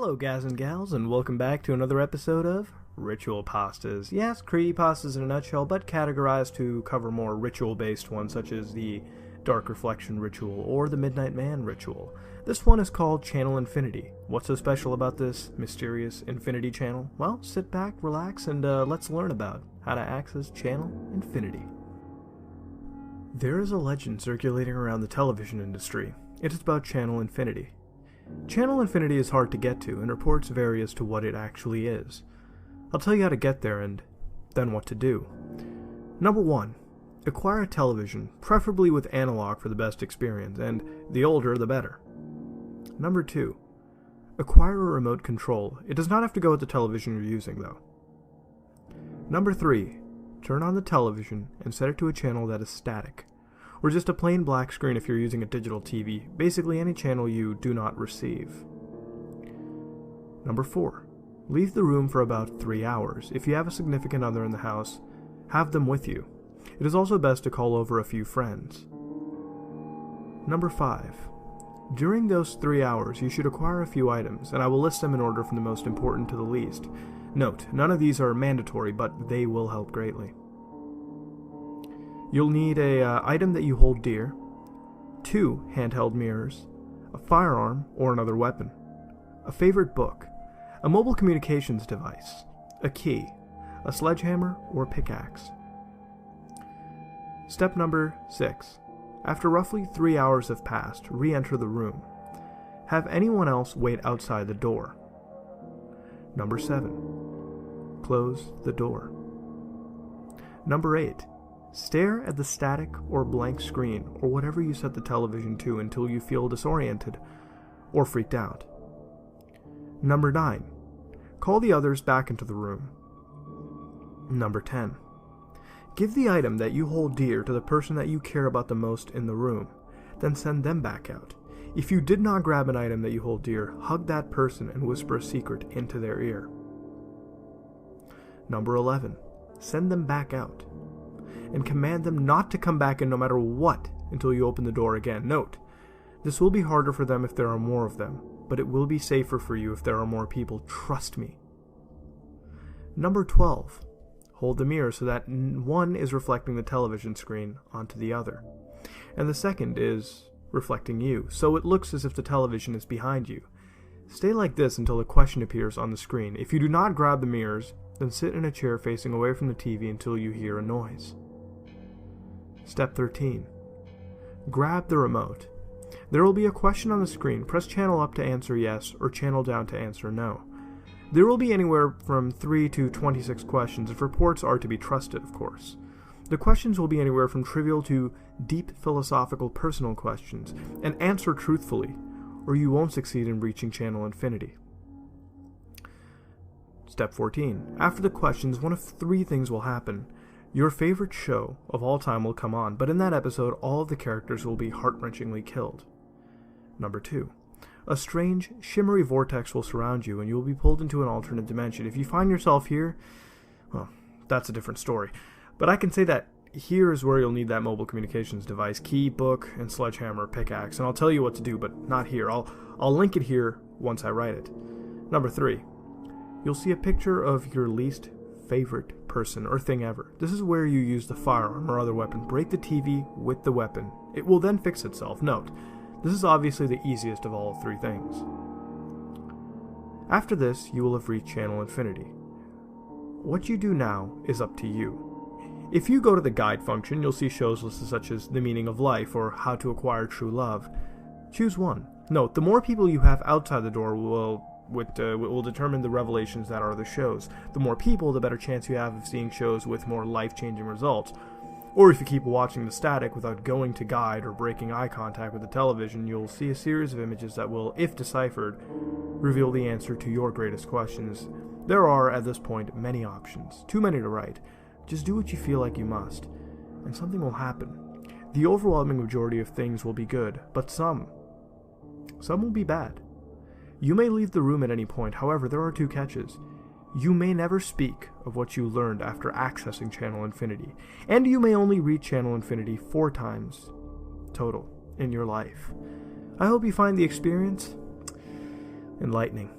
Hello guys and gals, and welcome back to another episode of Ritual Pastas. Yes, creepypastas in a nutshell, but categorized to cover more ritual-based ones such as the Dark Reflection Ritual or the Midnight Man Ritual. This one is called Channel Infinity. What's so special about this mysterious infinity channel? Well, sit back, relax, and let's learn about how to access Channel Infinity. There is a legend circulating around the television industry. It is about Channel Infinity. Channel Infinity is hard to get to, and reports vary as to what it actually is. I'll tell you how to get there and then what to do. Number 1. Acquire a television, preferably with analog for the best experience, and the older the better. Number 2. Acquire a remote control. It does not have to go with the television you're using, though. Number 3. Turn on the television and set it to a channel that is static, or just a plain black screen if you're using a digital TV, basically any channel you do not receive. Number 4. Leave the room for about 3 hours. If you have a significant other in the house, have them with you. It is also best to call over a few friends. Number 5. During those 3 hours, you should acquire a few items, and I will list them in order from the most important to the least. Note, none of these are mandatory, but they will help greatly. You'll need a item that you hold dear, 2 handheld mirrors, a firearm or another weapon, a favorite book, a mobile communications device, a key, a sledgehammer or pickaxe. Step number 6. After roughly 3 hours have passed, re-enter the room. Have anyone else wait outside the door. Number 7. Close the door. Number 8. Stare at the static or blank screen or whatever you set the television to until you feel disoriented or freaked out. Number 9. Call the others back into the room. Number 10. Give the item that you hold dear to the person that you care about the most in the room, then send them back out. If you did not grab an item that you hold dear, hug that person and whisper a secret into their ear. Number 11. Send them back out, and command them not to come back in no matter what until you open the door again. Note, this will be harder for them if there are more of them, but it will be safer for you if there are more people, trust me. Number 12. Hold the mirror so that one is reflecting the television screen onto the other, and the second is reflecting you, so it looks as if the television is behind you. Stay like this until a question appears on the screen. If you do not grab the mirrors, then sit in a chair facing away from the TV until you hear a noise. Step 13. Grab the remote. There will be a question on the screen. Press channel up to answer yes, or channel down to answer no. There will be anywhere from 3 to 26 questions, if reports are to be trusted, of course. The questions will be anywhere from trivial to deep philosophical personal questions, and answer truthfully, or you won't succeed in reaching Channel Infinity. Step 14. After the questions, one of 3 things will happen. Your favorite show of all time will come on, but in that episode, all of the characters will be heart-wrenchingly killed. Number 2. A strange, shimmery vortex will surround you, and you will be pulled into an alternate dimension. If you find yourself here, well, that's a different story. But I can say that here is where you'll need that mobile communications device, key, book, and sledgehammer, pickaxe, and I'll tell you what to do, but not here. I'll link it here once I write it. Number 3. You'll see a picture of your least favorite person or thing ever. This is where you use the firearm or other weapon. Break the TV with the weapon. It will then fix itself. Note, this is obviously the easiest of all 3 things. After this, you will have reached Channel Infinity. What you do now is up to you. If you go to the guide function, you'll see shows listed such as The Meaning of Life or How to Acquire True Love. Choose one. Note, the more people you have outside the door will determine the revelations that are the shows. The more people, the better chance you have of seeing shows with more life-changing results. Or if you keep watching the static without going to guide or breaking eye contact with the television, you'll see a series of images that will, if deciphered, reveal the answer to your greatest questions. There are, at this point, many options. Too many to write. Just do what you feel like you must, and something will happen. The overwhelming majority of things will be good, but some will be bad. You may leave the room at any point, however, there are 2 catches. You may never speak of what you learned after accessing Channel Infinity, and you may only reach Channel Infinity 4 times total in your life. I hope you find the experience enlightening.